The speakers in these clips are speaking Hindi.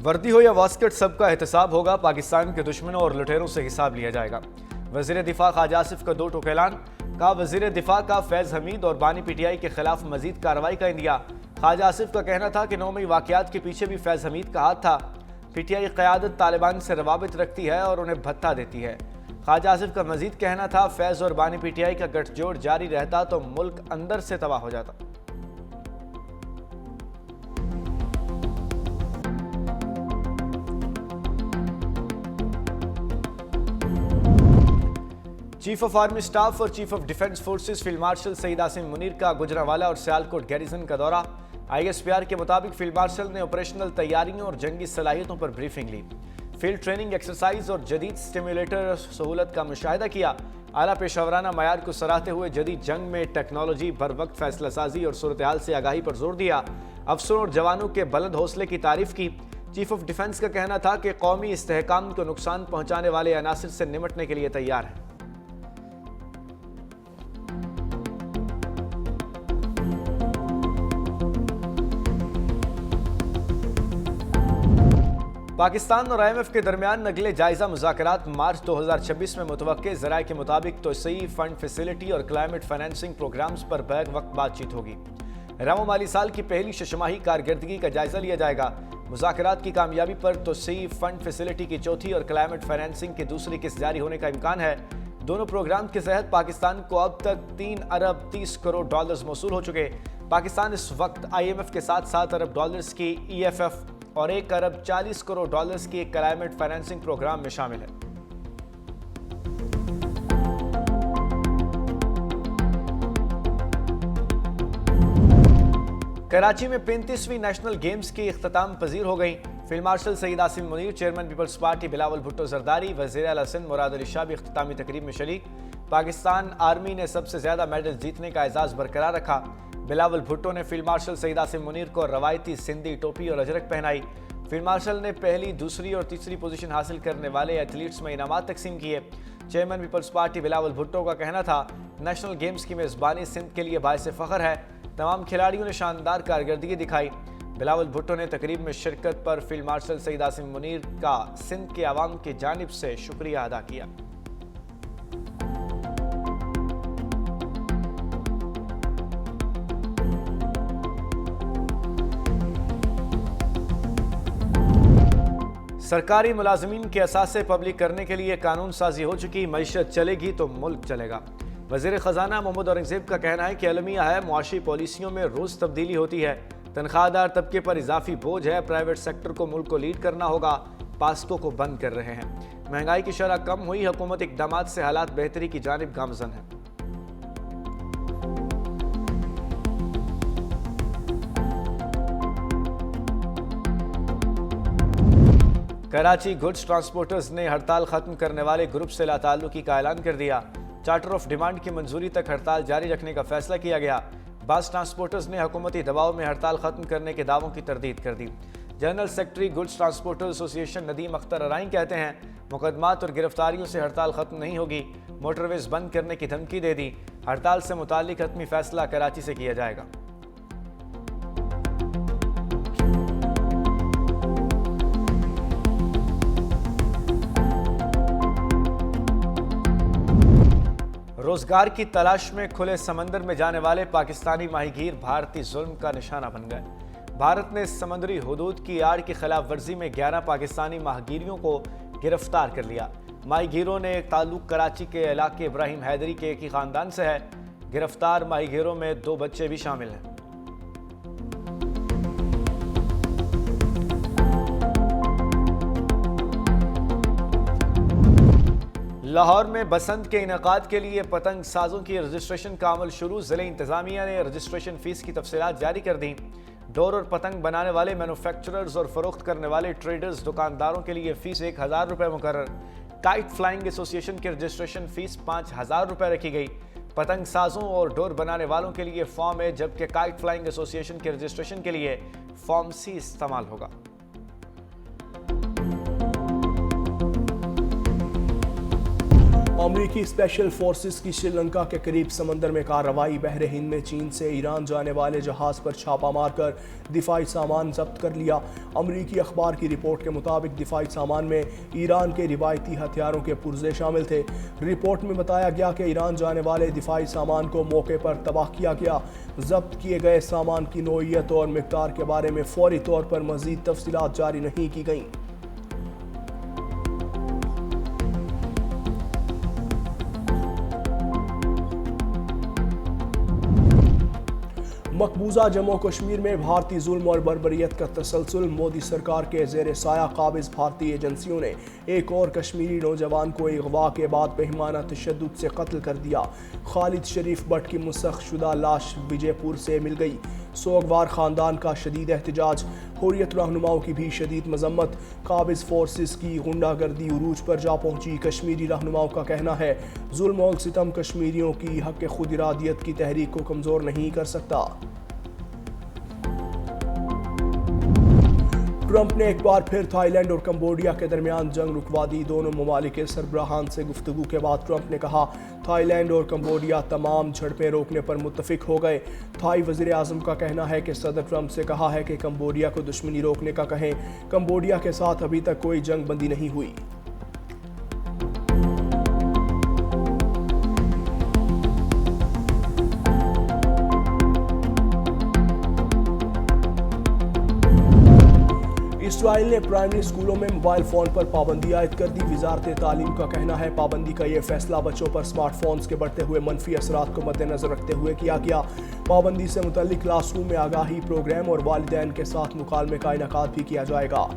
वर्दी हो या वास्कट, सबका एहतसाब होगा। पाकिस्तान के दुश्मनों और लुटेरों से हिसाब लिया जाएगा। वजीर दिफा ख्वाजा आसिफ का 2 टूक ऐलान। कहा, वजीर दिफा का फैज़ हमीद और बानी पीटीआई के खिलाफ मजीद कार्रवाई का इंदिया। ख्वाजा आसिफ का कहना था कि 9 मई वाकयात के पीछे भी फैज़ हमीद का हाथ था। पीटीआई क़यादत तालिबान से रवाबित रखती है और उन्हें भत्ता देती है। ख्वाजा आसिफ का मजीद कहना था, फैज़ और बानी पीटीआई का गठजोड़ जारी रहता तो मुल्क अंदर से तबाह हो जाता। चीफ ऑफ आर्मी स्टाफ और chief of defence forces field marshal Syed Asim Munir का गुजरांवाला और सियालकोट गैरिसन का दौरा। आईएसपीआर के मुताबिक फील्ड मार्शल ने ऑपरेशनल तैयारियों और जंगी सलाहियतों पर ब्रीफिंग ली। फील्ड ट्रेनिंग एक्सरसाइज और जदीद स्टिमुलेटर सहूलत का मुशाहिदा किया। आला पेशावराना मयार को सराहते हुए जदीद जंग में टेक्नोलॉजी, बर वक्त फैसला साजी और सूरत हाल से आगाही पर जोर दिया। अफसरों और जवानों के बुलंद हौसले की तारीफ की। चीफ ऑफ डिफेंस का कहना था कि कौमी इस्तेहकाम को नुकसान पहुंचाने वाले अनासिर से निमटने के लिए तैयार है। पाकिस्तान और IMF के दरमियान अगले जायजा मुज़ाकरात मार्च 2026 में मुतवक्के। ज़राए के मुताबिक तोसई फंड फैसिलिटी और क्लाइमेट फाइनेंसिंग प्रोग्राम्स पर बैक वक्त बातचीत होगी। रवा माली साल की पहली शशमाही कारकर्दगी का जायजा लिया जाएगा। मुज़ाकरात की कामयाबी पर तोसई फंड फैसिलिटी की चौथी और क्लाइमेट फाइनेंसिंग की दूसरी किस्त जारी होने का इम्कान है। दोनों प्रोग्राम के तहत पाकिस्तान को अब तक 3 अरब 30 करोड़ डॉलर्स मौसूल हो चुके। पाकिस्तान इस वक्त IMF के साथ 7 अरब डॉलर्स की EFF और 1 अरब 40 करोड़ डॉलर्स की एक क्लाइमेट फाइनेंसिंग प्रोग्राम में शामिल है। कराची में 35वीं नेशनल गेम्स की इख्तिताम पजीर हो गई। Field marshal Syed Asim Munir, chairman Peoples Party Bilawal Bhutto Zardari, वज़ीर आला सिंध मुराद अली शाह भी इख्तितामी तकरीब में शरीक। पाकिस्तान आर्मी ने सबसे ज्यादा मेडल जीतने का एजाज बरकरार रखा। बिलावल भुट्टो ने फील्ड मार्शल सईद आसिम मुनीर को रवायती सिंधी टोपी और अजरक पहनाई। फील्ड मार्शल ने पहली, दूसरी और तीसरी पोजीशन हासिल करने वाले एथलीट्स में इनामात तकसीम किए। चेयरमैन पीपल्स पार्टी बिलावल भुट्टो का कहना था, नेशनल गेम्स की मेज़बानी सिंध के लिए बायस फ़ख्र है। तमाम खिलाड़ियों ने शानदार कारकर्दगी दिखाई। बिलावल भुट्टो ने तकरीब में शिरकत पर फील्ड मार्शल सईद आसिम मुनीर का सिंध के अवाम की जानिब से शुक्रिया अदा किया। सरकारी मुलाजमीन के असासे पब्लिक करने के लिए कानून साजी हो चुकी। मईशत चलेगी तो मुल्क चलेगा। वज़ीर ख़जाना मोहम्मद औरंगज़ेब का कहना है कि अलमिया है, मुआशी पॉलिसियों में रोज़ तब्दीली होती है। तनख्वाहदार तबके पर इजाफी बोझ है। प्राइवेट सेक्टर को मुल्क को लीड करना होगा। पास्को को बंद कर रहे हैं। महंगाई की शरह कम हुई। हुकूमत इक़दामात से हालात बेहतरी की जानिब गामज़न है। कराची गुड्स ट्रांसपोर्टर्स ने हड़ताल खत्म करने वाले ग्रुप से लाताल्लुकी का ऐलान कर दिया। चार्टर ऑफ डिमांड की मंजूरी तक हड़ताल जारी रखने का फैसला किया गया। बस ट्रांसपोर्टर्स ने हुकूमती दबाव में हड़ताल खत्म करने के दावों की तरदीद कर दी। General secretary goods transporters association Nadeem Akhtar Arain कहते हैं, मुकदमात और गिरफ्तारियों से हड़ताल खत्म नहीं होगी। मोटरवेज बंद करने की धमकी दे दी। हड़ताल से मुताल्लिक हतमी फैसला कराची से किया जाएगा। रोजगार की तलाश में खुले समंदर में जाने वाले पाकिस्तानी माहीगीर भारतीय जुल्म का निशाना बन गए। भारत ने समुद्री हुदूद की आड़ की खिलाफ वर्जी में 11 पाकिस्तानी माहीगीरों को गिरफ्तार कर लिया। माहीगीरों ने ताल्लुक कराची के इलाके इब्राहिम हैदरी के एक ही खानदान से है। गिरफ्तार माहीगीरों में 2 बच्चे भी शामिल हैं। लाहौर में बसंत के इनेकाद के लिए पतंग साजों की रजिस्ट्रेशन का अमल शुरू। ज़िले इंतजामिया ने रजिस्ट्रेशन फीस की तफसीलात जारी कर दी। डोर और पतंग बनाने वाले मैन्युफैक्चरर्स और फरोख्त करने वाले ट्रेडर्स दुकानदारों के लिए फीस 1000 रुपये मुकर्रर। काइट फ्लाइंग एसोसिएशन की रजिस्ट्रेशन फीस 5000 रुपये रखी गई। पतंग साजों और डोर बनाने वालों के लिए फॉर्म है, जबकि काइट फ्लाइंग एसोसिएशन के रजिस्ट्रेशन के लिए फॉर्म C इस्तेमाल होगा। अमरीकी स्पेशल फोर्सेस की श्रीलंका के करीब समंदर में कार्रवाई। बहरे हिंद में चीन से ईरान जाने वाले जहाज पर छापा मारकर दिफाई सामान जब्त कर लिया। अमरीकी अखबार की रिपोर्ट के मुताबिक दिफाई सामान में ईरान के रिवायती हथियारों के पुर्जे शामिल थे। रिपोर्ट में बताया गया कि ईरान जाने वाले दिफाई सामान को मौके पर तबाह किया गया। जब्त किए गए सामान की नौइयत और मिकदार के बारे में फौरी तौर पर मजीद तफसीलात जारी नहीं की गईं। मकबूजा जम्मू कश्मीर में भारतीय जुल्म और बर्बरियत का तसलसल। मोदी सरकार के जेर साया काबिज भारतीय एजेंसियों ने एक और कश्मीरी नौजवान को अगवा के बाद बेहमाना तशद्दुद से कत्ल कर दिया। खालिद शरीफ भट्ट की मुसख शुदा लाश विजयपुर से मिल गई। सोगवार खानदान का शदीद एहतजाज। हुर्रियत रहनुमाओं की भी शदीद मजम्मत। काबिज फोर्सेस की गुंडागर्दी उरूज पर जा पहुंची। कश्मीरी रहनुमाओं का कहना है जुल्म और सितम कश्मीरियों की हक खुद इरादियत की तहरीक को कमजोर नहीं कर सकता। ट्रंप ने एक बार फिर थाईलैंड और कंबोडिया के दरमियान जंग रुकवा दी। दोनों ममालिक के सरबराहान से गुफ्तगू के बाद ट्रंप ने कहा थाईलैंड और कंबोडिया तमाम झड़पें रोकने पर मुत्तफिक हो गए। थाई वज़ीर आज़म का कहना है कि सदर ट्रंप से कहा है कि कंबोडिया को दुश्मनी रोकने का कहें। कंबोडिया के साथ अभी तक कोई जंग बंदी नहीं हुई। इसराइल ने प्राइमरी स्कूलों में मोबाइल फ़ोन पर पाबंदी आयद कर दी। वजारत तालीम का कहना है पाबंदी का यह फैसला बच्चों पर स्मार्टफोन्स के बढ़ते हुए मनफी असरात को मद्देनजर रखते हुए किया गया। पाबंदी से मुतल्लिक क्लासरूम में आगाही प्रोग्राम और वालिदैन के साथ मुकालमे का इनेकाद भी किया जाएगा।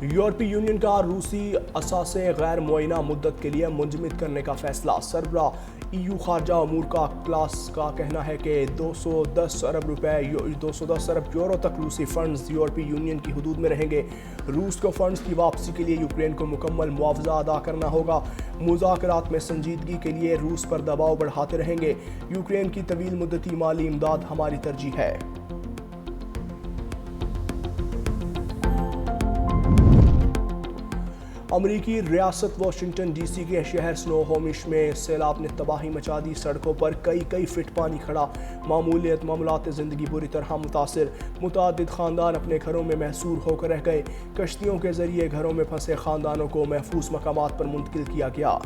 यूरोपीय यूनियन का रूसी असासे गैर मुअय्यना मुद्दत के लिए मुंजमद करने का फैसला। सरबराह ईयू खारजा अमूर का क्लास का कहना है कि 210 अरब यूरो तक रूसी फंड्स यूरोपीय यूनियन की हदूद में रहेंगे। रूस को फंड्स की वापसी के लिए यूक्रेन को मुकम्मल मुआवजा अदा करना होगा। मुज़ाकरात में संजीदगी के लिए रूस पर दबाव बढ़ाते रहेंगे। यूक्रेन की तवील मुद्दती माली इमदाद हमारी तरजीह है। अमरीकी रियासत वाशिंगटन डीसी के शहर स्नोहोमिश में सैलाब ने तबाही मचा दी। सड़कों पर कई फीट पानी खड़ा। मामूलात ज़िंदगी बुरी तरह मुतासिर। मुतादिद ख़ानदान अपने घरों में महसूर होकर रह गए। कश्तियों के ज़रिए घरों में फंसे ख़ानदानों को महफूज मकामात पर मुंतकिल किया गया।